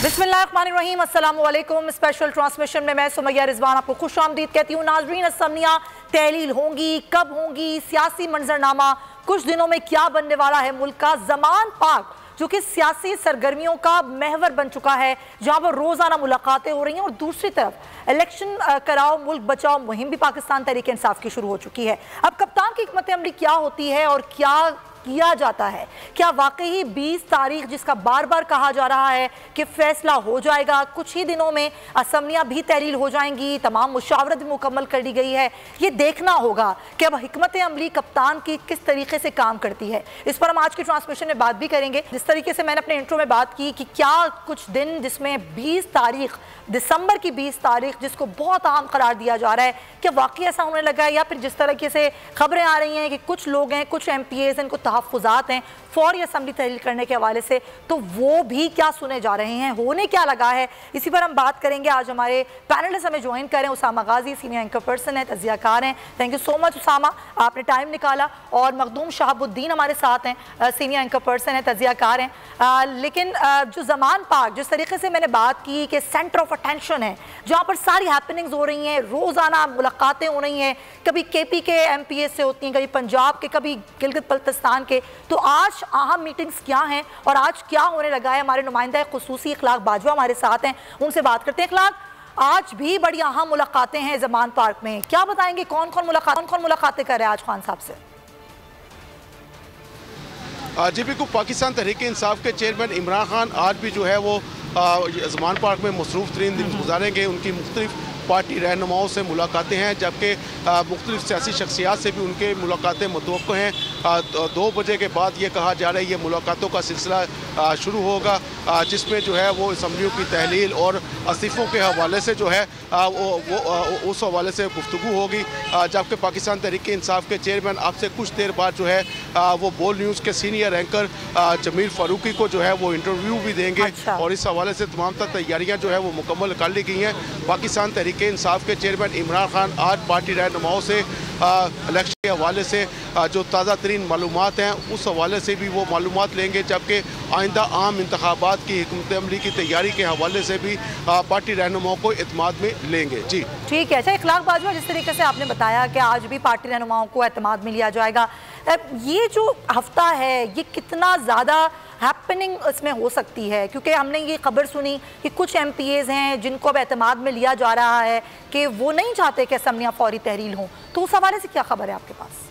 बिस्मिल्लाहिर्रहमानिर्रहीम, अस्सलाम वालेकुम। स्पेशल ट्रांसमिशन में मैं सुमैया रिजवान आपको खुश आमदीद कहती हूँ। नाजरीन, असम्बलियाँ तहलील होंगी, कब होंगी, सियासी मंजरनामा कुछ दिनों में क्या बनने वाला है मुल्क का। ज़मान पाक जो कि सियासी सरगर्मियों का महवर बन चुका है, जहाँ पर रोज़ाना मुलाकातें हो रही हैं, और दूसरी तरफ इलेक्शन कराओ मुल्क बचाओ मुहिम भी पाकिस्तान तहरीक इंसाफ की शुरू हो चुकी है। अब कप्तान की हिकमत अमली क्या होती है और क्या किया जाता है? क्या वाकई 20 तारीख जिसका बार बार कहा जा रहा है कि फैसला हो जाएगा, कुछ ही दिनों में असम्बलियाँ भी तहलील हो जाएंगी, तमाम मुशावरत भी मुकम्मल कर दी गई है। ये देखना होगा कि अब हिकमत अमली कप्तान की किस तरीके से काम करती है। इस पर हम आज की ट्रांसमिशन में बात भी करेंगे। जिस तरीके से मैंने अपने इंट्रो में बात की कि क्या कुछ दिन जिसमें 20 तारीख दिसंबर की 20 तारीख जिसको बहुत अहम करार दिया जा रहा है, क्या वाकई ऐसा होने लगा है, या फिर जिस तरीके से खबरें आ रही हैं कि कुछ लोग हैं, कुछ MPAs इनको तहफ़्फ़ुज़ात हैं फौरी असम्बली तहलील करने के हवाले से, तो वो भी क्या सुने जा रहे हैं, होने क्या लगा है, इसी पर हम बात करेंगे। आज हमारे पैनलिस्ट हमें ज्वाइन करें Usama Ghazi, senior anchor person है, तजियाकार हैं। Thank you so much Usama, आपने टाइम निकाला। और मखदूम शहाबुद्दीन हमारे साथ हैं, सीनियर एंकर पर्सन है, तजियाकार हैं। लेकिन जो ज़मान पाक जिस तरीके से मैंने बात की कि सेंटर ऑफ अटेंशन है, जहाँ पर सारी हैपनिंग्स हो रही हैं, रोज़ाना मुलाकातें हो रही हैं, कभी KP के MPA से होती हैं, कभी पंजाब के, कभी गिलगित बल्तिस्तान के, तो आज अहम मीटिंग्स क्या हैं और आज क्या होने लगा है। हमारे नुमाइंदा खुसूसी इखलाक बाजवा हमारे साथ हैं, उनसे बात करते हैं। इखलाक, आज भी बड़ी अहम मुलाकातें हैं ज़मान पार्क में, क्या बताएंगे कौन कौन मुलाकातें कर रहे हैं आज खान साहब से? जी बिल्कुल, पाकिस्तान तहरीक इंसाफ के चेयरमैन इमरान खान आज भी जो है वो ज़मान पार्क में मसरूफ़ तरीन दिन गुजारेंगे। उनकी मुख्तलिफ पार्टी रहनुमाओं से मुलाकातें हैं, जबकि मुख्तलिफ सियासी शख्सियात से भी उनके मुलाकातें मुतवक्को हैं। 2 बजे के बाद ये कहा जा रहा है ये मुलाकातों का सिलसिला शुरू होगा, जिसमें जो है वो असम्बलियों की तहलील और इस्तीफ़ों के हवाले से जो है वो उस हवाले से गुफ्तगू होगी। जबकि पाकिस्तान तहरीक इंसाफ के चेयरमैन अब से कुछ देर बाद जो है वो बोल न्यूज़ के सीनियर एंकर जमील फारूकी को जो है वो इंटरव्यू भी देंगे। अच्छा। और इस हवाले से तमाम तैयारियाँ जो है वो मुकम्मल कर ली गई हैं। पाकिस्तान तहरीक इंसाफ के चेयरमैन इमरान खान आज पार्टी रहनुमाओं से इलेक्शन के हवाले से जो ताज़ा तरीन मालूमात हैं उस हवाले से भी वो मालूमात लेंगे, जबकि आइंदा आम इंतखाबात की हिकमत अमली की तैयारी के हवाले से भी पार्टी रहनुमाओं को एतमाद में लेंगे। जी ठीक है। अच्छा इखलाक बाजवा, जिस तरीके से आपने बताया कि आज भी पार्टी रहनुमाओं को एतमाद में लिया जाएगा, ये जो हफ्ता है ये कितना ज़्यादा हैपनिंग इसमें हो सकती है? क्योंकि हमने ये खबर सुनी कि कुछ MPAs हैं जिनको अब एतमाद में लिया जा रहा है कि वो नहीं चाहते कि असम्बलियाँ फौरी तहलील हों, तो उस हवाले से क्या खबर है आपके पास?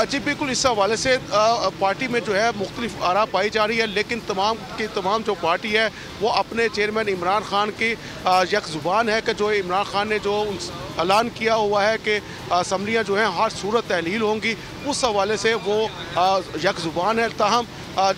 जी बिल्कुल, इस हवाले से पार्टी में जो है मुख्तलिफ आरा पाई जा रही है, लेकिन तमाम की तमाम जो पार्टी है वो अपने चेयरमैन इमरान खान की यक ज़ुबान है कि जो इमरान खान ने जो ऐलान किया हुआ है कि असम्बलियाँ जो हैं हर सूरत तहलील होंगी, उस हवाले से वो यक ज़ुबान है। ताहम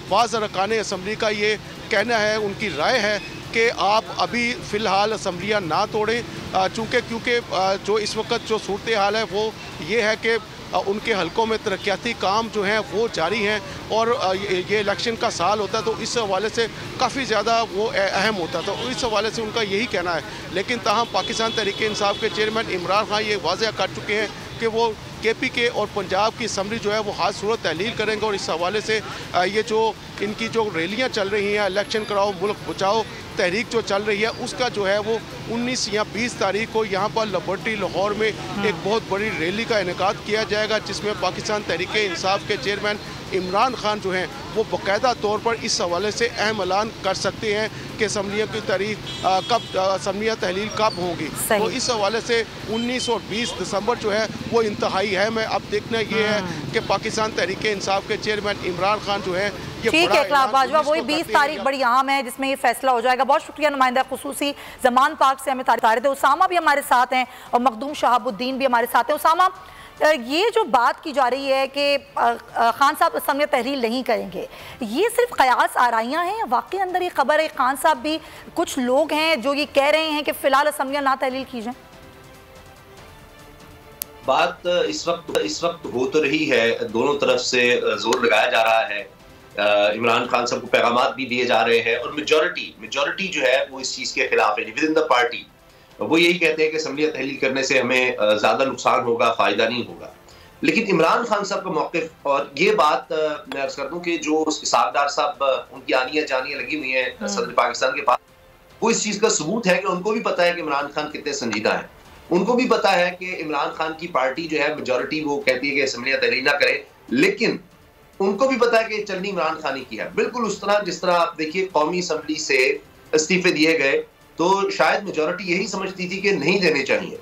बाज़ अरकान असम्बली का ये कहना है, उनकी राय है कि आप अभी फ़िलहाल असम्बलियाँ ना तोड़ें, क्योंकि जो इस वक्त जो सूरत हाल है वो ये है कि उनके हलकों में तरक्याती काम जो हैं वो जारी हैं, और ये इलेक्शन का साल होता है तो इस हवाले से काफ़ी ज़्यादा वो अहम होता है, तो इस हवाले से उनका यही कहना है। लेकिन ताहम पाकिस्तान तहरीक इंसाफ के चेयरमैन इमरान खान ये वाज़ह कर चुके हैं कि वो KP के और पंजाब की असम्बली जो है वो हर सूरत तहलील करेंगे। और इस हवाले से ये जो इनकी जो रैलियाँ चल रही हैं, इलेक्शन कराओ मुल्क बचाओ तहरीक जो चल रही है, उसका जो है वो 19 या 20 तारीख को यहाँ पर लिबर्टी लाहौर में एक बहुत बड़ी रैली का इनेकाद किया जाएगा, जिसमें पाकिस्तान तहरीक इंसाफ के चेयरमैन इमरान खान जो हैं वो बाकायदा तौर पर इस हवाले से अहम ऐलान कर सकते हैं कि असम्बलियों की तारीख कब असम्बलियाँ तहलील कब होंगी। तो इस हवाले से 19 और 20 दिसंबर जो है वो इंतहाई अहम है। अब देखना ये है कि पाकिस्तान तहरीक इंसाफ के चेयरमैन इमरान खान जो है, ठीक है इखलाक बाजवा, वही 20 तारीख बड़ी अहम है जिसमें ये फैसला हो जाएगा। बहुत शुक्रिया नुमाइंदा खुसूसी ज़मान पार्क से हमें तारीख थे। उसामा भी हमारे साथ हैं और मखदूम शहाबुद्दीन भी हमारे साथ हैं। उसामा, ये जो बात की जा रही है कि खान साहब असम्बलियाँ तहलील नहीं करेंगे, ये सिर्फ कयास आराइयाँ हैं या वाकई अंदर ये खबर है खान साहब भी कुछ लोग हैं जो ये कह रहे हैं कि फ़िलहाल असम्बलियाँ ना तहलील की जाएँ? बात इस वक्त हो तो रही है, दोनों तरफ से जोर लगाया जा रहा है, इमरान खान साहब को पैगामात भी दिए जा रहे हैं, और मेजॉरिटी जो है वो इस चीज़ के खिलाफ है। विद इन द पार्टी वो यही कहते हैं कि असम्बलियाँ तहलील करने से हमें ज़्यादा नुकसान होगा, फ़ायदा नहीं होगा। लेकिन इमरान खान साहब का मौक़िफ़, और ये बात मैं अर्ज कर दूं कि जो इसहाक डार साहब उनकी आनियां जानियां लगी हुई हैं सदर पाकिस्तान के पास, वो इस चीज़ का सबूत है कि उनको भी पता है कि इमरान खान कितने संजीदा हैं। उनको भी पता है कि इमरान खान की पार्टी जो है मेजॉरिटी वो कहती है कि असम्बलियां तहरीर ना करे, लेकिन उनको भी पता है कि चलनी इमरान खान ही की है। बिल्कुल उस तरह जिस तरह आप देखिए कौमी असम्बली से इस्तीफे दिए गए तो शायद मेजॉरिटी यही समझती थी कि नहीं देने चाहिए,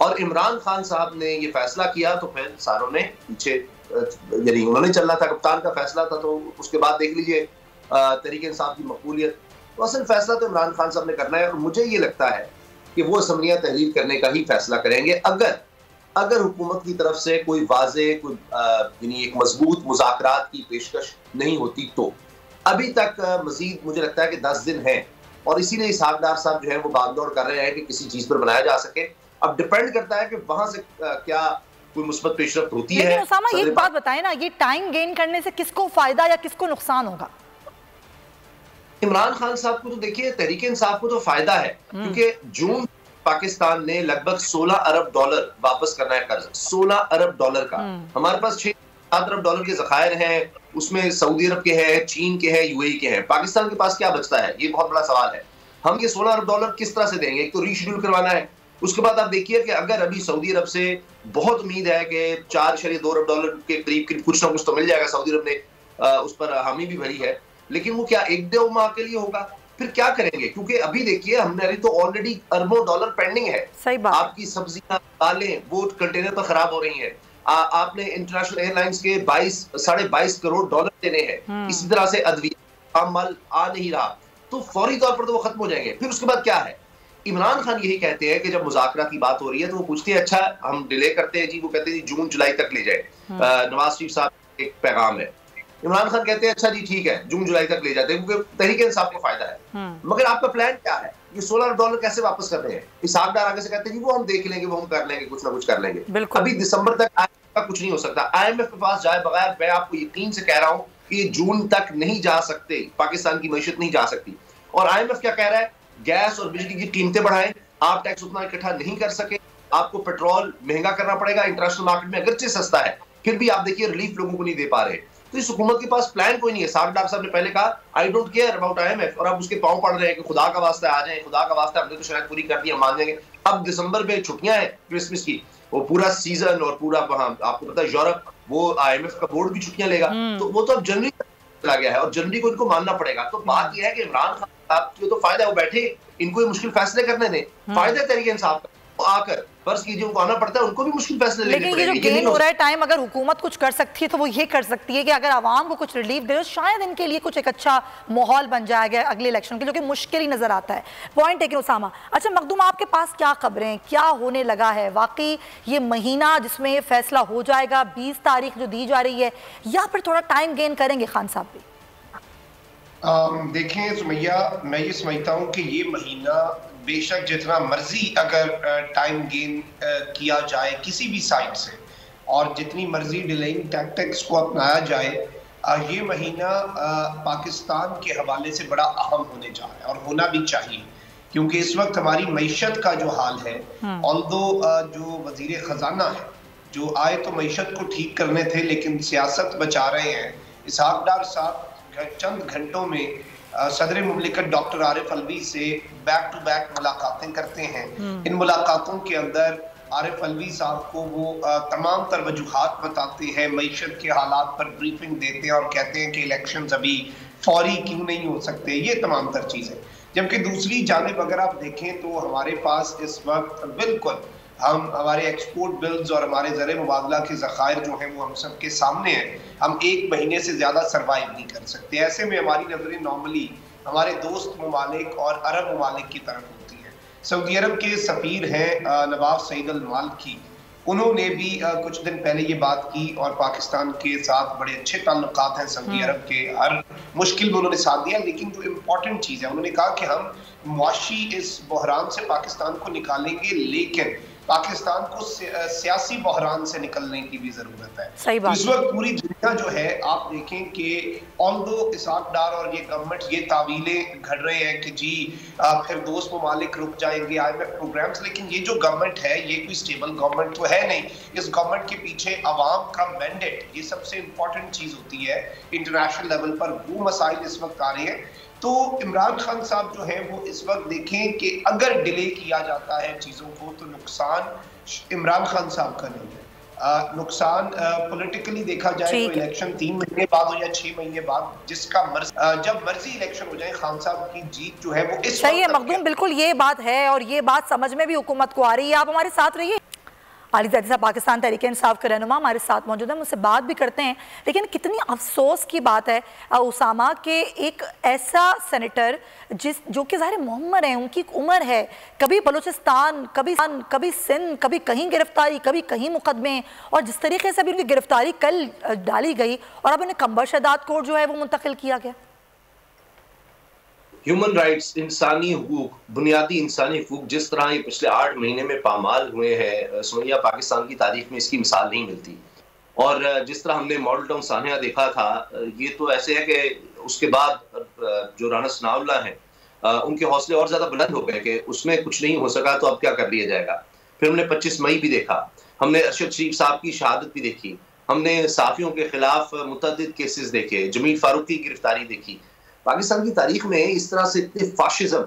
और इमरान खान साहब ने ये फैसला किया तो फिर सारों ने पीछे, यानी उन्होंने चलना था, कप्तान का फैसला था, तो उसके बाद देख लीजिए तहरीक इंसाफ की मकबूलियत। तो असल फैसला तो इमरान खान साहब ने करना है, और मुझे ये लगता है कि वो असम्बलियां तहलील करने का ही फैसला करेंगे अगर हुकूमत की तरफ से कोई वाज़े, कोई यानी एक मजबूत मुज़ाकरात की पेशकश नहीं होती। तो अभी तक मजीद मुझे लगता है कि 10 दिन हैं, और इसीलिए इसहाक डार साहब जो है वो भागदौड़ कर रहे हैं कि किसी चीज पर बनाया जा सके। अब डिपेंड करता है कि वहां से क्या कोई मुस्बत पेशरफ्त होती है। लेकिन उसामा एक बात बताएं ना, ये टाइम गेन करने से किसको फायदा या किसको नुकसान होगा? इमरान खान साहब को तो देखिए, तहरीक इंसाफ को तो फायदा है, क्योंकि जून पाकिस्तान ने लगभग 16 अरब डॉलर वापस करना है कर्ज, 16 अरब डॉलर का। हमारे पास 6-7 अरब डॉलर के जखायर हैं, उसमें सऊदी अरब के हैं, चीन के हैं, यूएई के हैं। पाकिस्तान के पास क्या बचता है, ये बहुत बड़ा सवाल है। हम ये 16 अरब डॉलर किस तरह से देंगे? एक तो रीशेड्यूल करवाना है, उसके बाद आप देखिए कि अगर अभी सऊदी अरब से बहुत उम्मीद है कि 4.2 अरब डॉलर के करीब कुछ ना कुछ तो मिल जाएगा, सऊदी अरब ने उस पर हामी भी भरी है, लेकिन वो क्या 1-2 माह के लिए होगा? फिर क्या करेंगे? क्योंकि अभी देखिए हमारी तो ऑलरेडी अरबों डॉलर पेंडिंग है। सही बात। आपकी सब्जियां, दालें वो कंटेनर पर खराब हो रही है। आपने इंटरनेशनल एयरलाइंस के 22.5 करोड़ डॉलर देने हैं। इसी तरह से अद्विया माल आ नहीं रहा, तो फौरी तौर पर तो वो खत्म हो जाएंगे। फिर उसके बाद क्या है? इमरान खान यही कहते हैं कि जब मुज़ाकरा की बात हो रही है तो वो पूछते हैं अच्छा हम डिले करते हैं जी, वो कहते हैं जी जून जुलाई तक ले जाए। नवाज शरीफ साहब एक पैगाम है, इमरान खान कहते हैं अच्छा जी ठीक है जून जुलाई तक ले जाते हैं क्योंकि तहरीक इंसाफ को फायदा है। मगर आपका प्लान क्या है? ये 16 डॉलर कैसे वापस करने हैं? इसहाक डार आगे से कहते हैं जी वो हम देख लेंगे, वो हम कर लेंगे, कुछ ना कुछ कर लेंगे। अभी दिसंबर तक का कुछ नहीं हो सकता। IMF के पास जाए बगैर मैं आपको यकीन से कह रहा हूं कि ये जून तक नहीं जा सकते, पाकिस्तान की मईशत नहीं जा सकती। और IMF क्या कह रहा है? गैस और बिजली की कीमतें बढ़ाएं, आप टैक्स उतना इकट्ठा नहीं कर सके, आपको पेट्रोल महंगा करना पड़ेगा, इंटरनेशनल मार्केट में अगरचे सस्ता है, फिर भी आप देखिए रिलीफ लोगों को नहीं दे पा रहे। तो इस हुकूमत के पास प्लान कोई नहीं है। इसहाक डार साहब ने पहले कहा I don't care about IMF, और अब उसके पांव पड़ रहे हैं कि खुदा का वास्ता आ जाए, खुदा का वास्ता, हमने तो शायद पूरी कर दी, हम मान जाएंगे। अब दिसंबर में छुट्टियां हैं क्रिसमस की, वो पूरा सीजन और पूरा वहां आपको पता है यूरोप, वो IMF का बोर्ड भी छुट्टियां लेगा, तो वो तो अब जनवरी चला गया है और जनवरी को इनको मानना पड़ेगा। तो बात यह है कि इमरान खान साहब को तो फायदा है, वो बैठे इनको ये मुश्किल फैसले करने दें, फायदा है तहरीक इंसाफ का। आकर फर्ज कीजिए उनको आना पड़ता है, उनको भी मुश्किल फैसले लेने पड़ेंगे। लेकिन ये जो गेन हो रहा है टाइम, अगर हुकूमत कुछ कर सकती है तो वो ये कर सकती है कि अगर आवाम को कुछ रिलीफ दे, शायद इनके लिए कुछ एक अच्छा माहौल बन जाएगा अगले इलेक्शन के, जो कि मुश्किल ही नजर आता है। Point taken Usama. अच्छा मखदूम, आपके पास क्या खबरें, क्या होने लगा है? वाकई ये महीना जिसमें ये फैसला हो जाएगा 20 तारीख जो दी जा रही है, या फिर थोड़ा टाइम गेन करेंगे खान साहब भी? देखें सुमैया, मैं ये समझता हूँ कि ये महीना बेशक जितना मर्जी अगर टाइम गेन किया जाए किसी भी साइड से, और जितनी मर्जी डिलेइंग टैक्टिक्स को अपनाया जाए, ये महीना पाकिस्तान के हवाले से बड़ा अहम होने जा रहा है और होना भी चाहिए, क्योंकि इस वक्त हमारी मईशत का जो हाल है, ऑल्दो जो वजीर खजाना है जो आए तो मईशत को ठीक करने थे लेकिन सियासत बचा रहे हैं, इसहाक डार साहब चंद घंटों में सदर मुमलिकत डॉक्टर आरिफ अलवी से बैक टू बैक मुलाकातें करते हैं। इन मुलाकातों के अंदर आरिफ अलवी साहब को वो तमाम तर वजूहात बताते हैं, मईशत के हालात पर ब्रीफिंग देते हैं और कहते हैं कि इलेक्शंस अभी फौरी क्यों नहीं हो सकते, ये तमाम तर चीज़ें। जबकि दूसरी जानिब अगर आप देखें तो हमारे पास इस वक्त बिल्कुल हमारे एक्सपोर्ट बिल्स और हमारे ज़र मुबादला के ज़खायर जो हैं वो हम सब के सामने हैं। हम एक महीने से ज़्यादा सर्वाइव नहीं कर सकते। ऐसे में हमारी नज़रें नॉर्मली हमारे दोस्त ममालिक और अरब ममालिक की तरफ होती हैं। सऊदी अरब के सफ़ीर हैं नवाब सईद अल मालकी, उन्होंने भी कुछ दिन पहले ये बात की और पाकिस्तान के साथ बड़े अच्छे ताल्लुकात हैं सऊदी अरब के, हर मुश्किल में उन्होंने साथ दिया। लेकिन जो इम्पोर्टेंट चीज़ है, उन्होंने कहा कि हम मुआशी इस बहरान से पाकिस्तान को निकालेंगे, लेकिन पाकिस्तान को सियासी बहरान से निकलने की भी जरूरत है। सही बात। इस वक्त पूरी दुनिया जो है, आप देखें कि ऑल्दो इसाक डार और ये गवर्नमेंट ये तावीलें घड़ रहे हैं कि जी फिर दोस्त ममालिक रुक जाएंगे IMF प्रोग्राम्स, लेकिन ये जो गवर्नमेंट है ये कोई स्टेबल गवर्नमेंट तो है नहीं। इस गवर्नमेंट के पीछे अवाम का मैंडेट, ये सबसे इंपॉर्टेंट चीज होती है इंटरनेशनल लेवल पर। वो मसाइल इस वक्त आ रहे हैं। तो इमरान खान साहब जो है वो इस वक्त देखें कि अगर डिले किया जाता है चीजों को तो नुकसान इमरान खान साहब का नहीं है। नुकसान पॉलिटिकली देखा जाए तो इलेक्शन 3 महीने बाद हो या 6 महीने बाद, जिसका जब मर्जी इलेक्शन हो जाए, खान साहब की जीत जो है वो इस सही है मखदूम, बिल्कुल ये बात है और ये बात समझ में भी हुकूमत को आ रही है। आप हमारे साथ रहिए। अली ज़ैदी साहब पाकिस्तान तहरीक इंसाफ के रहनुमा हमारे साथ मौजूद हैं, मुझसे बात भी करते हैं। लेकिन कितनी अफसोस की बात है उसामा के एक ऐसा सेनेटर जो कि ज़ाहिर मोहम्मद है, उनकी उम्र है, कभी बलूचिस्तान, कभी सिंध, कभी कहीं गिरफ्तारी, कभी कहीं मुकदमे, और जिस तरीके से अभी उनकी गिरफ्तारी कल डाली गई और अब उन्हें कंबर शहदाद कोर्ट जो है वो मुंतकिल किया गया। ह्यूमन राइट्स, इंसानी हुकूक, बुनियादी इंसानी हुकूक जिस तरह ये पिछले 8 महीने में पामाल हुए हैं, सुमैया, पाकिस्तान की तारीख में इसकी मिसाल नहीं मिलती। और जिस तरह हमने मॉडल टाउन सानिया देखा था, ये तो ऐसे है कि उसके बाद जो राना सनाउल्लाह हैं उनके हौसले और ज्यादा बुलंद हो गए कि उसमें कुछ नहीं हो सका तो अब क्या कर लिया जाएगा। फिर हमने 25 मई भी देखा, हमने अरशद शरीफ साहब की शहादत भी देखी, हमने साफियों के खिलाफ मुतअद्दिद केसेस देखे, जमील फारूक की गिरफ्तारी देखी। पाकिस्तान की तारीख में इस तरह से इतने फाशिज्म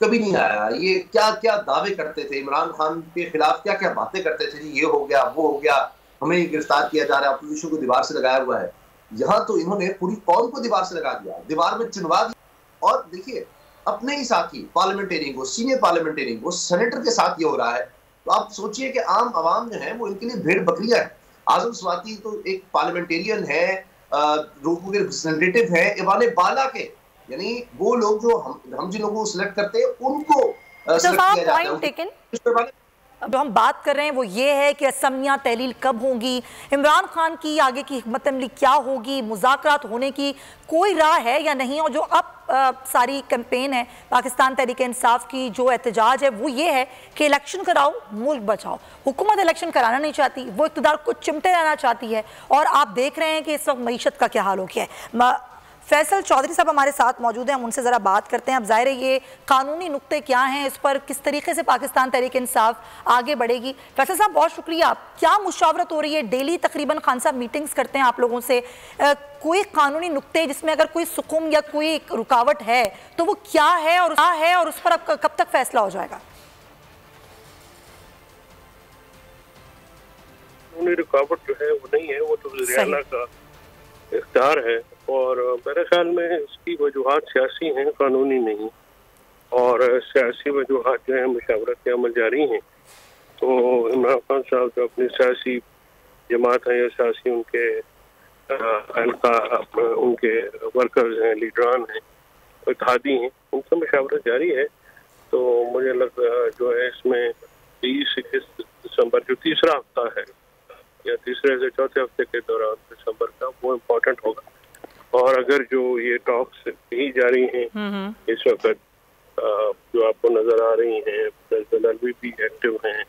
कभी नहीं आया। ये क्या क्या दावे करते थे, इमरान खान के खिलाफ क्या क्या बातें करते थे, ये हो गया वो हो गया, हमें गिरफ्तार किया जा रहा है, अपोजिशन को दीवार से लगाया हुआ है। यहाँ तो इन्होंने पूरी कौम को दीवार से लगा दिया, दीवार में चुनवा दिया। और देखिए अपने ही साथी पार्लियामेंटेरियन को, सीनियर पार्लियामेंटेरियन को, सेनेटर के साथ ये हो रहा है। तो आप सोचिए कि आम आवाम जो है वो इनके लिए भेड़ बकरियां है। आजम स्वाति तो एक पार्लियामेंटेरियन है, लोगों के रिप्रेजेंटेटिव है, इवाने बाला के, यानी वो लोग जो हम जिन लोगों को सिलेक्ट करते हैं उनको सिलेक्ट किया जाता है। अब हम बात कर रहे हैं वो ये है कि असम्बलियाँ तहलील कब होंगी, इमरान खान की आगे की हिकमत अमली क्या होगी, मुज़ाकरात होने की कोई राह है या नहीं। और जो अब सारी कैंपेन है पाकिस्तान तहरीक इंसाफ की, जो एहतजाज है वो ये है कि इलेक्शन कराओ, मुल्क बचाओ। हुकूमत इलेक्शन कराना नहीं चाहती, वो इक़्तिदार को चिमटे रहना चाहती है। और आप देख रहे हैं कि इस वक्त मईशत का क्या हाल हो गया है। फैसल चौधरी साहब हमारे साथ मौजूद हैं, हम उनसे ज़रा बात करते हैं। अब ज़ाहिर है ये कानूनी नुक्ते क्या हैं, इस पर किस तरीके से पाकिस्तान तहरीक इंसाफ आगे बढ़ेगी। फैसल साहब बहुत शुक्रिया। क्या मुशावरत हो रही है? डेली तकरीबन खान साहब मीटिंग्स करते हैं आप लोगों से, कोई कानूनी नुक्ते जिसमें अगर कोई सुकुम या कोई रुकावट है तो वो क्या है और उस पर अब कब तक फैसला हो जाएगा? रुकावट जो है वो नहीं है, वो तो वज़ीर-ए-आला का इख्तियार है। और मेरे ख्याल में इसकी वजूहात सियासी हैं, कानूनी नहीं। और सियासी वजूहात जो है मुशावरत के अमल जारी हैं। तो इमरान खान साहब जो अपनी सियासी जमात हैं या सियासी उनके हल्का उनके वर्कर्स हैं, लीडरान हैं, इत्तेहादी हैं, उनसे मुशावरत जारी है। तो मुझे जो है इसमें 20-21 दिसंबर जो तीसरा हफ्ता है या तीसरे से चौथे हफ्ते के दौरान दिसंबर का, वो इम्पोर्टेंट होगा। और अगर जो ये टॉक्स ही जारी हैं इस वक्त, जो आपको नजर आ रही हैं, प्रेसिडेंट अलवी भी एक्टिव हैं,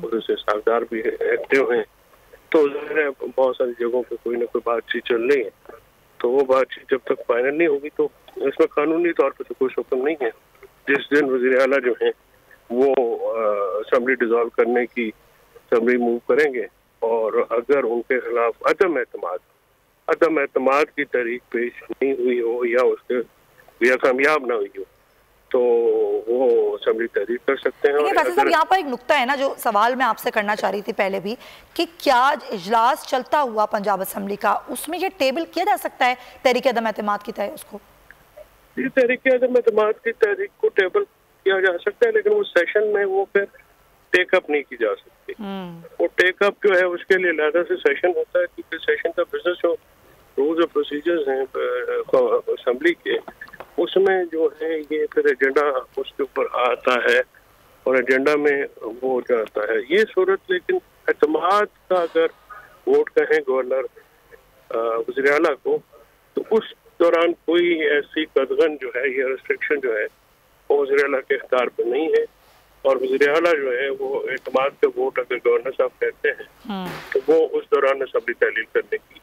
उधर से सागदार भी एक्टिव हैं, तो बहुत सारी जगहों पे कोई ना कोई बातचीत चल रही है। तो वो बातचीत जब तक फाइनल नहीं होगी तो इसमें कानूनी तौर पर तो कोई हुक्म नहीं है। जिस दिन वज़ीर आला जो है वो असेंबली डिसॉल्व करने की असेंबली मूव करेंगे और अगर उनके खिलाफ अदम एतमाद की तारीख पेश नहीं हुई हो या उसके या कामयाब ना हुई हो तो वो असेंबली तहरीक कर सकते हैं। और यहाँ पर एक नुक्ता है ना जो सवाल मैं आपसे करना चाह रही थी पहले भी, कि क्या इजलास चलता हुआ पंजाब असेंबली का, उसमें ये टेबल किया जा सकता है तहरीक अदम एतमाद की तरह? उसको तहरीक अदम एतमाद की तारीख को टेबल किया जा सकता है, लेकिन वो सेशन में वो फिर टेकअप नहीं की जा सकती। वो टेकअप जो है उसके लिए अलग से सेशन होता है, क्योंकि सेशन का बिजनेस जो रूल्स और प्रोसीजर्स हैं असेंबली के, उसमें जो है ये फिर एजेंडा उसके ऊपर आता है और एजेंडा में वो जाता है। ये सूरत, लेकिन एतमाद का अगर वोट कहें गवर्नर वज़ीर आला को, तो उस दौरान कोई ऐसी कदगन जो है या रिस्ट्रिक्शन जो है वो वज़ीर आला के इख्तियार पर नहीं है। और वज़ीर आला जो है वो एतमाद के वोट अगर गवर्नर साहब कहते हैं तो वो उस दौरान असम्बली तहलील करने की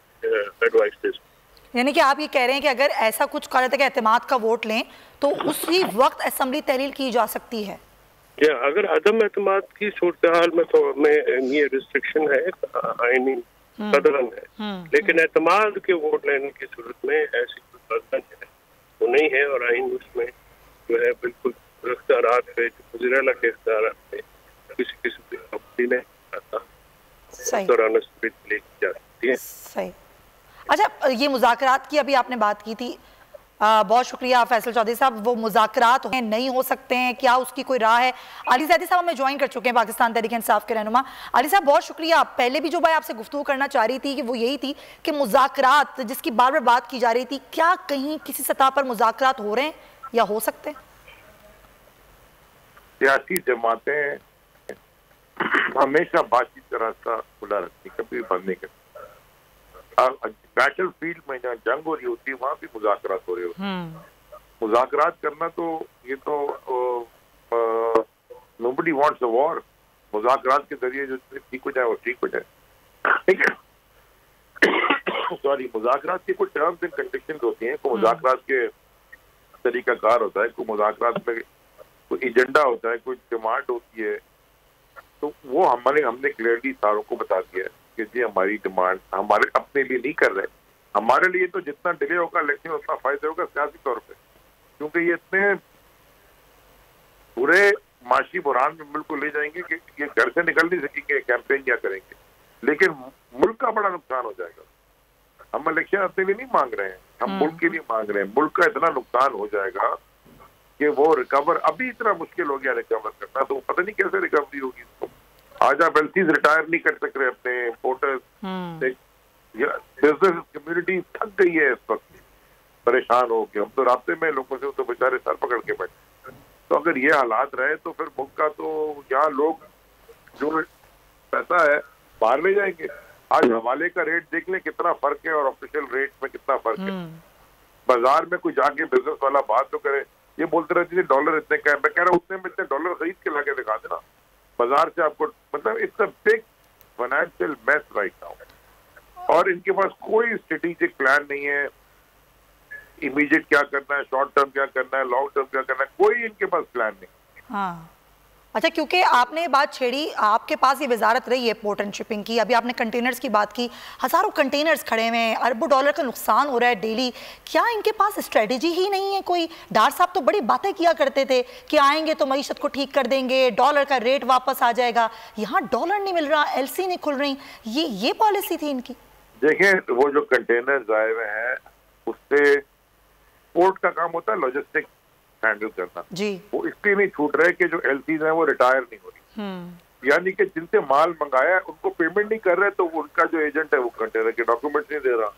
एडवाइस दे सकते हैं। यानी कि आप ये कह रहे हैं कि अगर ऐसा कुछ कर रहे थे कि एतमाद का वोट लें तो उसी वक्त असम्बली तहलील की जा सकती है। या अगर अदम एतमाद की सूरत हाल में तो में ये रिस्ट्रिक्शन है, आईनी कदरन है, लेकिन एतमाद के वोट लेने की सूरत में ऐसी कोई कदरन है वो नहीं है। और आइन उसमें जो है बिल्कुल इख्तियारात है, वज़ीर आला के इख्तियारात है, किसी किसी की आपत्ति नहीं आता, उस दौरान ले की जा सकती है। सही। अच्छा, ये मुज़ाकरात की अभी आपने बात की थी, बहुत शुक्रिया फैसल चौधरी साहब। वो मुज़ाकरात नहीं हो सकते हैं, क्या उसकी कोई राह है? अली ज़ैदी साहब हमें ज्वाइन कर चुके हैं, पाकिस्तान तहरीक इंसाफ के रहनुमा। अली साहब बहुत शुक्रिया। पहले भी जो बात आपसे गुफ्तगू करना चाह रही थी कि वो यही थी कि मुज़ाकरात जिसकी बार बार बात की जा रही थी, क्या कहीं किसी सतह पर मुज़ाकरात हो रहे हैं या हो सकते हैं? सियासी जमातें हमेशा बातचीत का रास्ता खुला रखती, कभी बंद नहीं करती। बैटल फील्ड में जहाँ जंग हो रही होती है वहां भी मुज़ाकरात हो रहे होते हैं। मुज़ाकरात करना तो ये तो नोबडी वांट्स अ वॉर। मुज़ाकरात के जरिए जो ठीक हो जाए वो ठीक हो जाए, ठीक है। सॉरी, मुज़ाकरात के कुछ टर्म्स एंड कंडीशंस होती हैं, कोई मुज़ाकरात के तरीकाकार होता है, कोई मुज़ाकरात में कोई एजेंडा होता है, कोई डिमांड होती है। तो वो हमने क्लियरली सारों को बता दिया है कि जी हमारी डिमांड हमारे अपने लिए नहीं कर रहे, हमारे लिए तो जितना डिले होगा इलेक्शन उतना फायदा होगा सियासी तौर पे, क्योंकि ये इतने पूरे माशी बुरान में मुल्क को ले जाएंगे कि ये घर से निकल नहीं सकेंगे, कैंपेन क्या करेंगे, लेकिन मुल्क का बड़ा नुकसान हो जाएगा। हम इलेक्शन अपने लिए नहीं मांग रहे हैं, हम मुल्क के लिए मांग रहे हैं। मुल्क का इतना नुकसान हो जाएगा कि वो रिकवर, अभी इतना मुश्किल हो गया रिकवर करना, तो पता नहीं कैसे रिकवरी होगी। आज आप एलसीज रिटायर नहीं कर सक रहे अपने वोटर्स, बिजनेस कम्युनिटी थक गई है इस वक्त, परेशान हो गए। हम तो रास्ते में लोगों से तो बेचारे सर पकड़ के बैठे। तो अगर ये हालात रहे तो फिर मुल्क का तो यहाँ लोग जो पैसा है बाहर ले जाएंगे। आज हवाले का रेट देख लें कितना फर्क है और ऑफिशियल रेट में कितना फर्क है। बाजार में कोई जाके बिजनेस वाला बात तो करे, ये बोलते रहते थे डॉलर इतने का है, मैं कह रहा हूँ उतने में इतने डॉलर खरीद के लाके दिखा देना बाजार से आपको। मतलब it's a big financial mess right now, और इनके पास कोई स्ट्रेटेजिक प्लान नहीं है। इमीडिएट क्या करना है, शॉर्ट टर्म क्या करना है, लॉन्ग टर्म क्या करना है, कोई इनके पास प्लान नहीं। हाँ, अच्छा, क्योंकि आपने बात छेड़ी, आपके पास ये वजारत रही है पोर्ट एंड शिपिंग की, अभी आपने कंटेनर्स की बात की, हज़ारों कंटेनर्स खड़े हुए हैं, अरबों डॉलर का नुकसान हो रहा है डेली। क्या इनके पास स्ट्रेटजी ही नहीं है कोई? डार साहब तो बड़ी बातें किया करते थे कि आएंगे तो मईशत को ठीक कर देंगे, डॉलर का रेट वापस आ जाएगा। यहाँ डॉलर नहीं मिल रहा, एलसी नहीं खुल रही, ये पॉलिसी थी इनकी। देखें, वो जो कंटेनर्स आए हुए हैं उससे पोर्ट का काम होता है लॉजिस्टिक हैंडल करना जी, वो इसलिए नहीं छूट रहे कि जो एलसीज हैं वो रिटायर नहीं हो रही, यानी कि जिनसे माल मंगाया है उनको पेमेंट नहीं कर रहे, तो उनका जो एजेंट है वो कंटेनर के डॉक्यूमेंट्स नहीं दे रहा।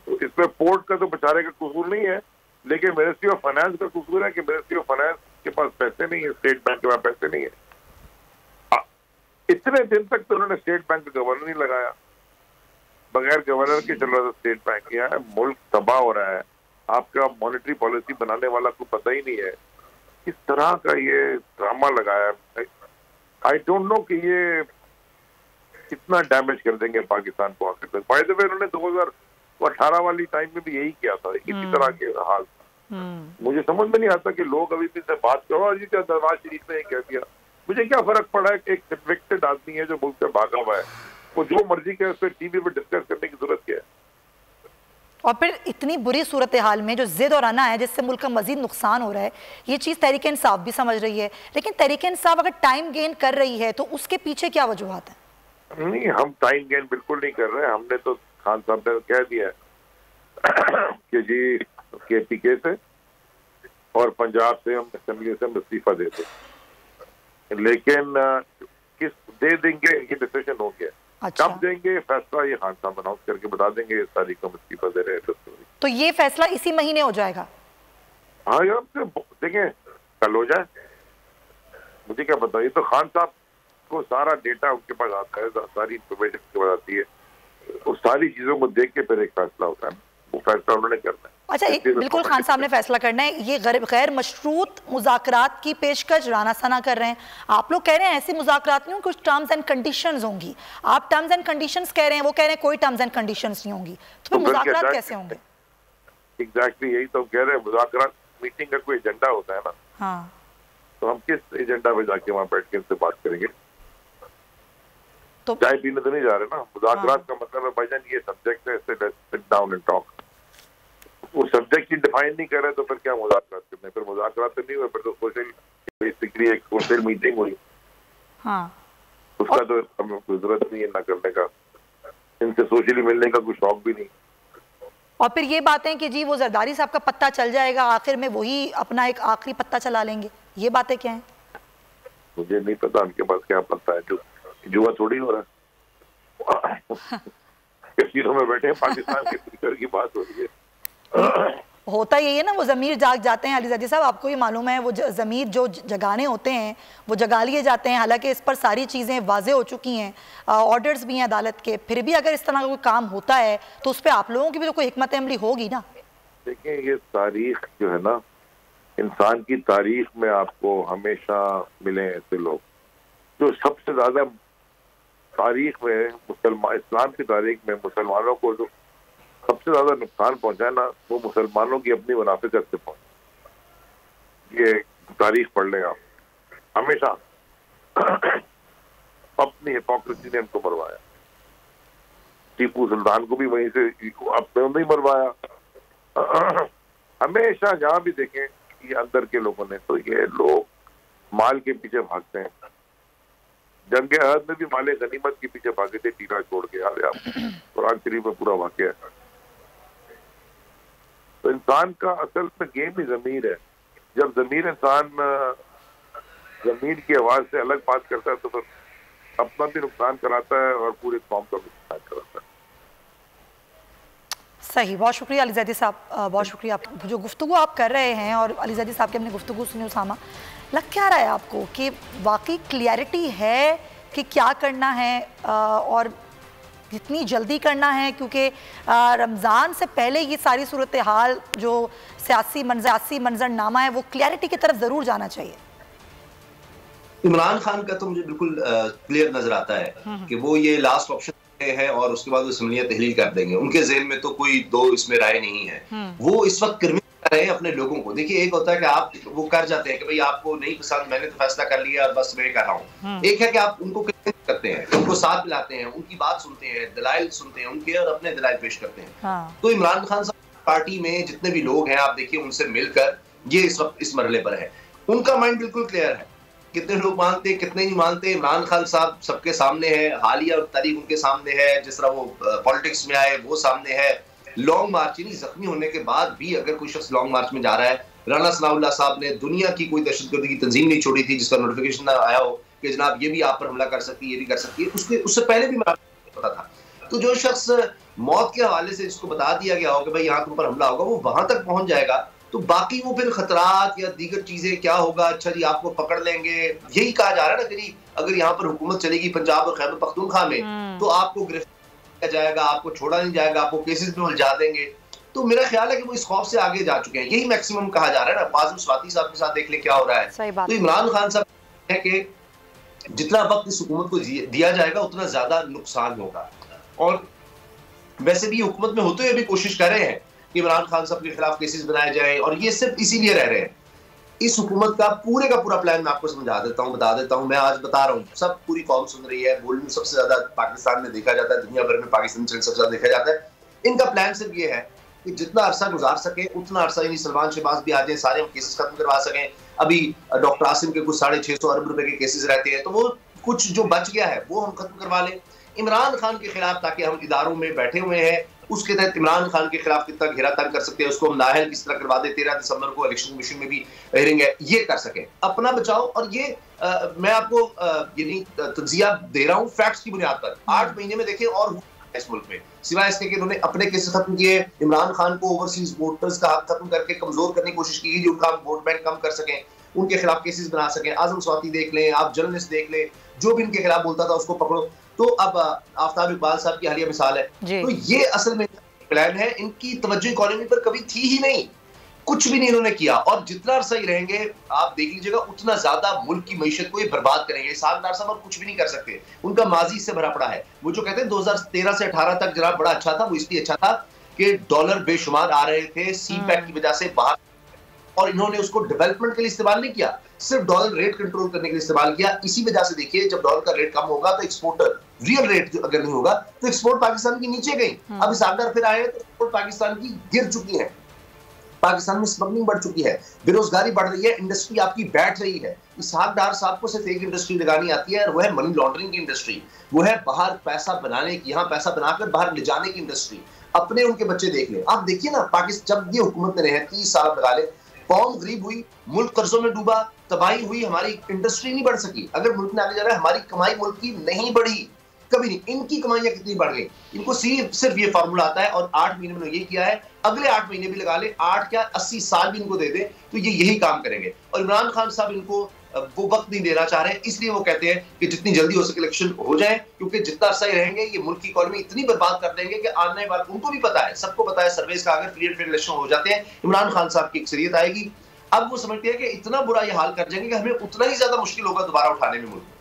तो इसमें पोर्ट का तो बेचारे का कसूर नहीं है, लेकिन मिनिस्ट्री ऑफ फाइनेंस का कसूर है कि मिनिस्ट्री ऑफ फाइनेंस के पास पैसे नहीं है, स्टेट बैंक के पास पैसे नहीं है। इतने दिन तक तो उन्होंने स्टेट बैंक का गवर्नर नहीं लगाया, बगैर गवर्नर के चल रहा था स्टेट बैंक। यहाँ मुल्क तबाह हो रहा है, आपका मॉनेटरी पॉलिसी बनाने वाला को पता ही नहीं है, किस तरह का ये ड्रामा लगाया। आई डोंट नो कि ये कितना डैमेज कर देंगे पाकिस्तान को आखिर तक। बाय द वे उन्होंने 2018 वाली टाइम में भी यही किया था, इसी तरह के हाल। मुझे समझ में नहीं आता कि लोग अभी भी से बात करो, और क्या दरबार शरीफ ने कह दिया, मुझे क्या फर्क पड़ा है। एक कन्विक्टेड आदमी है जो मुल्क से भागा हुआ है, वो जो मर्जी करे उस पर टीवी पे डिस्कस करने की जरूरत क्या है। और फिर इतनी बुरी सूरत हाल में जो जिद और आना है जिससे मुल्क का मजीद नुकसान हो रहा है, ये चीज़ तहरीक इंसाफ भी समझ रही है, लेकिन तहरीक इंसाफ अगर टाइम गेन कर रही है तो उसके पीछे क्या वजूहात है? नहीं, हम टाइम गेन बिल्कुल नहीं कर रहे हैं। हमने तो खान साहब ने कह दिया कि जी KPK से और पंजाब से हम असेंबली से इस्तीफा देते, लेकिन किस दे देंगे ये डिसीजन हो गया। अच्छा। कब देंगे फैसला ये खान साहब अनाउंस करके बता देंगे इस तारीख को इस्तीफा दे रहे हैं। तो ये फैसला इसी महीने हो जाएगा? हाँ यार, देखें कल हो जाए, मुझे क्या पता। ये तो खान साहब को सारा डेटा उनके पास आता है, सारी इंफॉर्मेशन उनके पास आती है, उस सारी चीजों को देख के फिर एक फैसला होता है, वो फैसला उन्होंने करना है। अच्छा, बिल्कुल खान साहब ने फैसला करना है। ये गैर मशरूत मुज़ाकरात की पेशकश राना सना कर रहे हैं। आप लोग कह रहे हैं ऐसे मुज़ाकरात नहीं होंगे, कुछ टर्म्स एंड कंडीशंस होंगी। आप टर्म्स एंड कंडीशंस कह रहे हैं, वो कह रहे हैं कोई टर्म्स एंड कंडीशंस नहीं होंगी, तो फिर मुज़ाकरात कैसे होंगे? एग्जैक्टली यही तो कह रहे हैं, मुज़ाकरात मीटिंग का कोई एजेंडा होता है ना। हाँ, तो हम किस एजेंडा पे जाके वहाँ बैठ के इनसे बात करेंगे? तो चाय पीने तो नहीं जा रहे ना। मुज़ाकरात का मतलब है भाईजान ये सब्जेक्ट है, सिट डाउन एंड टॉक। वो सब्जेक्ट ही डिफाइन नहीं कर रहे तो फिर क्या मुज़ाकरात करने? फिर मुज़ाकरात तो नहीं हुए, फिर तो सोशल बेसिकली एक सोशल मीटिंग हुई। हाँ, उसका तो हमें कोई जरूरत नहीं है ना करने का, इनसे सोशली मिलने का कोई शौक भी नहीं। और फिर ये बातें कि जी वो जरदारी साहब का पत्ता चल जाएगा, आखिर में वही अपना एक आखिरी पत्ता चला लेंगे, ये बातें क्या हैं? मुझे नहीं पता उनके पास क्या पत्ता है। जो जुआ थोड़ी हो रहा है कैसीनो में बैठे हैं, पाकिस्तान के क्रिकेट की बात हो रही है। होता यही है ना, वो ज़मीर जाग जाते हैं अलीज़ादी साहब, आपको ही मालूम है। वो ज़मीर जो जगाने होते हैं वो जगा लिए जाते हैं। हालांकि इस पर सारी चीज़ें वाज़े हो चुकी हैं, ऑर्डर्स भी हैं अदालत के, फिर भी अगर इस तरह का कोई काम होता है तो उस पर आप लोगों की भी तो कोई हिकमत अमली होगी ना। देखिए, ये तारीख जो है ना, इंसान की तारीख में आपको हमेशा मिले ऐसे लोग जो सबसे ज्यादा तारीख में मुसलमान, इस्लाम की तारीख में मुसलमानों को जो सबसे ज्यादा नुकसान पहुंचा है ना, वो मुसलमानों की अपनी मुनाफिकत से पहुंचा। ये तारीख पढ़ लें आप, हमेशा अपनी हिपोक्रेसी ने इनको मरवाया। टीपू सुल्तान को भी वहीं से अपने नहीं मरवाया। हमेशा जहां भी देखें ये अंदर के लोगों ने, तो ये लोग माल के पीछे भागते हैं। जंगे अहद में भी माले गनीमत के पीछे भागे थे, टीका छोड़ के। याद है आप, कुरान शरीफ में पूरा वाकया है। तो इंसान का असल में गेम ही ज़मीर है। जब ज़मीर इंसान ज़मीर की आवाज से अलग बात करता है तो फिर अपना भी नुकसान कराता है और पूरे कौम का भी नुकसान कराता है। सही, बहुत शुक्रिया अलीज़ादी साहब, बहुत शुक्रिया। आप जो गुफ्तगू आप कर रहे हैं और अलीज़ादी साहब की हमने गुफ्तगू सुनी, उसामा, लग क्या रहा है आपको कि वाकई क्लियरिटी है कि क्या करना है और जितनी जल्दी करना है? क्योंकि रमज़ान से पहले ये सारी सूरत हाल जो सियासी मंजरनामा है वो क्लियरिटी की तरफ ज़रूर जाना चाहिए। इमरान खान का तो मुझे बिल्कुल क्लियर नजर आता है कि वो ये लास्ट ऑप्शन है और उसके बाद वो असम्बलियां तहलील कर देंगे। उनके ज़हन में तो कोई दो इसमें राय नहीं है। वो इस वक्त कर रहे हैं अपने लोगों को। देखिए, एक होता है कि आप वो कर जाते हैं कि भाई आपको नहीं पसंद, मैंने तो फैसला कर लिया और बस मैं कर रहा हूँ। एक है कि आप उनको करते हैं, उनको साथ मिलाते हैं, उनकी बात सुनते हैं, दलाइल सुनते हैं उनके और अपने दलाइल पेश करते हैं। तो इमरान खान साहब पार्टी में जितने भी लोग हैं, आप देखिए उनसे मिलकर ये इस वक्त इस मरहले पर है। उनका माइंड बिल्कुल क्लियर है, कितने लोग मानते हैं कितने नहीं मानते। इमरान खान साहब सबके सामने है, हालिया तारीख उनके सामने है, जिस तरह वो पॉलिटिक्स में आए वो सामने है। लॉन्ग मार्च, यानी जख्मी होने के बाद भी अगर कोई शख्स लॉन्ग मार्च में जा रहा है, राना सनाउल्लाह साहब ने दुनिया की कोई दहशतगर्दी की तंजीम नहीं छोड़ी थी जिसका नोटिफिकेशन आया हो कि जनाब ये भी आप पर हमला कर सकती है, ये भी कर सकती है। उससे पहले भी पता था। तो जो शख्स मौत के हवाले से जिसको बता दिया गया हो कि भाई यहाँ तुम पर हमला होगा, वो वहां तक पहुंच जाएगा। तो बाकी वो फिर खतरात या दीगर चीजें क्या होगा, अच्छा जी आपको पकड़ लेंगे, यही कहा जा रहा है ना कि अगर यहाँ पर हुकूमत चलेगी पंजाब और खैबर पख्तूनख्वा में तो आपको गिरफ्तार किया जाएगा, आपको छोड़ा नहीं जाएगा, आपको केसेस में उलझा देंगे। तो मेरा ख्याल है कि वो इस खौफ से आगे जा चुके हैं। यही मैक्सिमम कहा जा रहा है ना। कासिम स्वाति साहब के साथ देख ले क्या हो रहा है। तो इमरान खान साहब है कि जितना वक्त इस हुकूमत को दिया जाएगा उतना ज्यादा नुकसान होगा। और वैसे भी हुकूमत में होते हुए भी कोशिश कर रहे हैं कि इमरान खान साहब के खिलाफ केसेस बनाए जाए, और ये सिर्फ इसीलिए रह रहे हैं। इस हुकूमत का पूरा प्लान मैं आपको समझा देता हूँ, बता देता हूँ। मैं आज बता रहा हूँ, सब पूरी कौम सुन रही है। बोलने सबसे ज्यादा पाकिस्तान में देखा जाता है, दुनिया भर में पाकिस्तान सबसे ज्यादा देखा जाता है। इनका प्लान सिर्फ ये है कि जितना अरसा गुजार सके उतना अरसा, यानी सलमान शहबाज भी आ जाए, सारे हम केसेस खत्म करवा सकें। अभी डॉक्टर आसिम के कुछ 650 अरब रुपए के केसेस रहते हैं, तो वो कुछ जो बच गया है वो हम खत्म करवा लें इमरान खान के खिलाफ, ताकि हम इदारों में बैठे हुए हैं उसके तहत इमरान खान के खिलाफ कितना घेरा तंग कर सकते हैं उसको हम नाहल किस तरह करवा दे। 13 दिसंबर को इलेक्शन कमीशन में भी हियरिंग है, ये कर सके अपना बचाओ। और ये मैं आपको यानी तज्जिया दे रहा हूँ फैक्ट्स की बुनियाद पर। 8 महीने में देखें और इस मुल्क में, सिवाय इसके कि उन्होंने अपने केसेस खत्म किए, इमरान खान को ओवरसीज वोटर्स का हक खत्म करके कमजोर करने की कोशिश की, जो उनका वोट बैंक कम कर सकें, उनके खिलाफ केसेस बना सकें। आजम स्वाति देख लें, आप जर्नलिस्ट देख लें, जो भी इनके खिलाफ बोलता था उसको पकड़ो। तो अब आफ्ताब इकबाल साहब की हालिया मिसाल है। तो ये असल में प्लान है, इनकी तवज्जो इकोनॉमी पर कभी थी ही नहीं, कुछ भी नहीं इन्होंने किया। और जितना सही रहेंगे आप देख लीजिएगा उतना ज्यादा मुल्क की मईशत को ये बर्बाद करेंगे। साहब डार साहब कुछ भी नहीं कर सकते, उनका माजी से भरा पड़ा है। वो जो कहते हैं 2013 से 18 तक जनाब बड़ा अच्छा था, वो इसलिए अच्छा था कि डॉलर बेशुमार आ रहे थे सी पैक की वजह से बाहर, और इन्होंने उसको डेवलपमेंट के लिए इस्तेमाल नहीं किया, सिर्फ डॉलर रेट कंट्रोल करने के लिए इस्तेमाल किया। इसी वजह से देखिए जब डॉलर का रेट कम होगा तो एक्सपोर्टर रियल रेट अगर नहीं होगा तो एक्सपोर्ट पाकिस्तान की नीचे गई। अब इसाकदार फिर आए तो एक्सपोर्ट पाकिस्तान की गिर चुकी है, पाकिस्तान में स्मगलिंग बढ़ चुकी है, बेरोजगारी बढ़ रही है, इंडस्ट्री आपकी बैठ रही है। इसहाक डार साहब को सिर्फ एक इंडस्ट्री लगानी आती है और वो है मनी लॉन्ड्रिंग की इंडस्ट्री, वो है बाहर पैसा बनाने की, यहाँ पैसा बनाकर बाहर ले जाने की इंडस्ट्री। अपने उनके बच्चे देख लें, आप देखिए ना पाकिस्तान जब ये हुकूमत में रहे 30 साल लगा ले, कौम गरीब हुई, मुल्क कर्जों में डूबा, तबाही हुई, हमारी इंडस्ट्री नहीं बढ़ सकी। अगर मुल्क में आगे जा रहा है, हमारी कमाई मुल्क की नहीं बढ़ी, कभी नहीं। इनकी कमाइयां कितनी बढ़ गई, इनको सिर्फ ये फार्मूला आता है और 8 महीने में ये किया है, अगले 8 महीने भी लगा ले, 8 क्या 80 साल भी इनको दे दे तो ये यही काम करेंगे। और इमरान खान साहब इनको वो वक्त नहीं देना चाह रहे हैं, इसलिए वो कहते हैं कि जितनी जल्दी हो सके इलेक्शन हो जाए, क्योंकि जितना सही रहेंगे ये मुल्क की इकोनॉमी इतनी बर्बाद कर देंगे कि आने वाले, उनको भी पता है, सबको पता है सर्वेस का, अगर फ्री एंड फेयर इलेक्शन हो जाते हैं इमरान खान साहब की अक्सरियत आएगी। अब वो समझते हैं कि इतना बुरा ये हाल कर जाएंगे कि हमें उतना ही ज्यादा मुश्किल होगा दोबारा उठाने में मुल्क।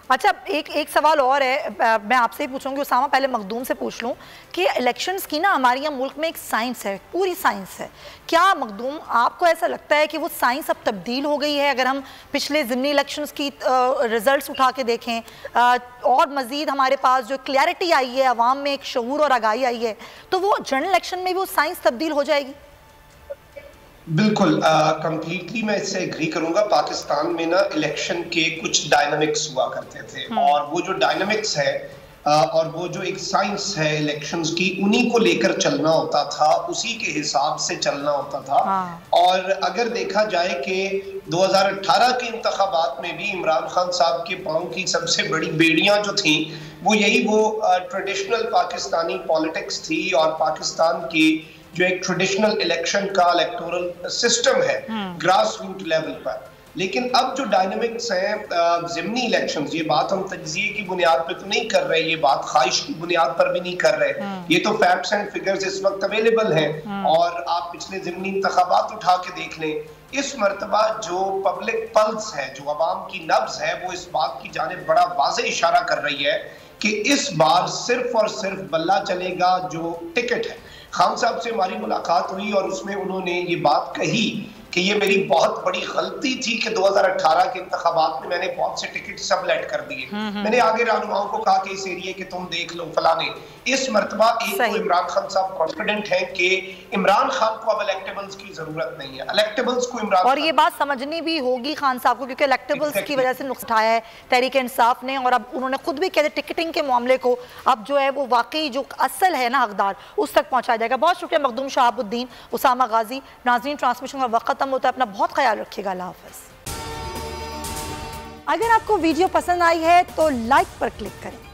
अच्छा, एक सवाल और है, मैं आपसे ही पूछूंगी उसामा, पहले मखदूम से पूछ लूं कि इलेक्शंस की ना हमारे यहाँ मुल्क में एक साइंस है, पूरी साइंस है। क्या मखदूम आपको ऐसा लगता है कि वो साइंस अब तब्दील हो गई है? अगर हम पिछले ज़िमनी इलेक्शंस की रिजल्ट्स उठा के देखें और मज़ीद हमारे पास जो क्लैरिटी आई है, अवाम में एक शऊर और आगाही आई है, तो वो जनरल इलेक्शन में भी वो साइंस तब्दील हो जाएगी? बिल्कुल कंप्लीटली मैं इससे एग्री करूंगा। पाकिस्तान में ना इलेक्शन के कुछ डायनामिक्स हुआ करते थे और वो जो डायनामिक्स है और वो जो एक साइंस है इलेक्शंस की, उन्हीं को लेकर चलना होता था, उसी के हिसाब से चलना होता था। और अगर देखा जाए कि 2018 के इंतखाबात में भी इमरान खान साहब के पांव की सबसे बड़ी बेड़ियां जो थी वो यही वो ट्रेडिशनल पाकिस्तानी पॉलिटिक्स थी और पाकिस्तान की जो एक ट्रेडिशनल इलेक्शन का इलेक्टोरल सिस्टम है ग्रास रूट लेवल पर। लेकिन अब जो डायनामिक्स हैं ज़िमनी इलेक्शंस, ये बात हम तज्जिए की बुनियाद पे तो नहीं कर रहे, ये बात ख्वाहिश की बुनियाद पर भी नहीं कर रहे, ये तो फैक्ट्स एंड फिगर्स इस वक्त अवेलेबल हैं। और आप पिछले ज़िमनी इंतखाबात उठा के देख लें, इस मर्तबा जो पब्लिक पल्स है, जो अवाम की नब्ज है, वो इस बात की जानिब बड़ा वाज़ेह इशारा कर रही है कि इस बार सिर्फ और सिर्फ बल्ला चलेगा जो टिकट है। खान साहब से हमारी मुलाकात हुई और उसमें उन्होंने ये बात कही कि ये मेरी बहुत बड़ी गलती थी कि 2018 के इंतखाबात में मैंने बहुत से टिकट सबलेट कर दिए। मैंने आगे रहनुमाओं को कहा कि इस एरिया के तुम देख लो फलाने। इस मर्तबा एक तो इमरान खान साहब कॉन्फिडेंट हैं कि इमरान खान को अब इलेक्टेबल्स की जरूरत नहीं है, इलेक्टेबल्स को इमरान, और ये बात समझनी भी होगी खान साहब को, क्योंकि इलेक्टेबल्स की वजह से नुक्स उठाया है तहरीक इंसाफ ने, और अब उन्होंने खुद भी कहते टिकटिंग के मामले को अब जो है वो वाकई जो असल है ना हकदार उस तक पहुंचाया जाएगा। बहुत शुक्रिया मखदूम शहाबुद्दीन, उसामा गाजी। नाज़रीन, ट्रांसमिशन का वक्त खत्म होता है, अपना बहुत ख्याल रखिएगा। अल्लाह हाफ़िज़। अगर आपको वीडियो पसंद आई है तो लाइक पर क्लिक करें।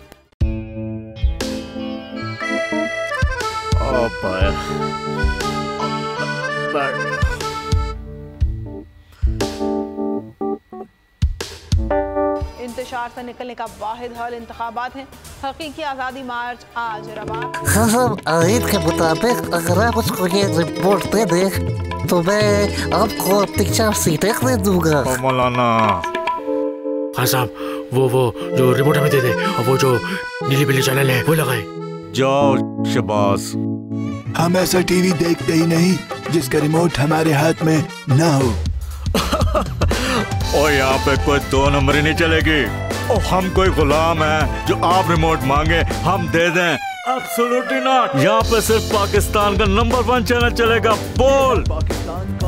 इंतशार से निकलने का वाहिद हल इंतखाबात हैं। हकीकी आज़ादी मार्च आज रवा। हाँ, आयत के मुताबिक अगर आप उसको ये रिपोर्ट दे दें तो मैं आपको अपनी 4 सीटें दे दूंगा। मौलाना हाँ साहब, वो जो रिमोट हमें दे दे और वो जो नीली पीली चैनल है वो लगाए। जाओ शबास। हम ऐसा टीवी देखते ही नहीं जिसका रिमोट हमारे हाथ में ना हो। और यहाँ पे कोई 2 नंबर ही नहीं चलेगी। और हम कोई गुलाम है जो आप रिमोट मांगे हम दे दें? Absolutely not. यहाँ पे सिर्फ पाकिस्तान का नंबर 1 चैनल चलेगा, बोल,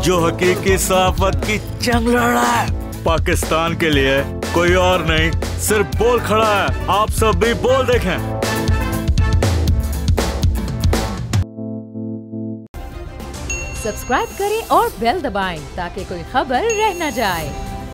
जो हकीकी सहाफत की जंग लड़ रहा है। पाकिस्तान के लिए कोई और नहीं, सिर्फ बोल खड़ा है। आप सब भी बोल देखें। सब्सक्राइब करें और बेल दबाएं ताकि कोई खबर रह न जाए।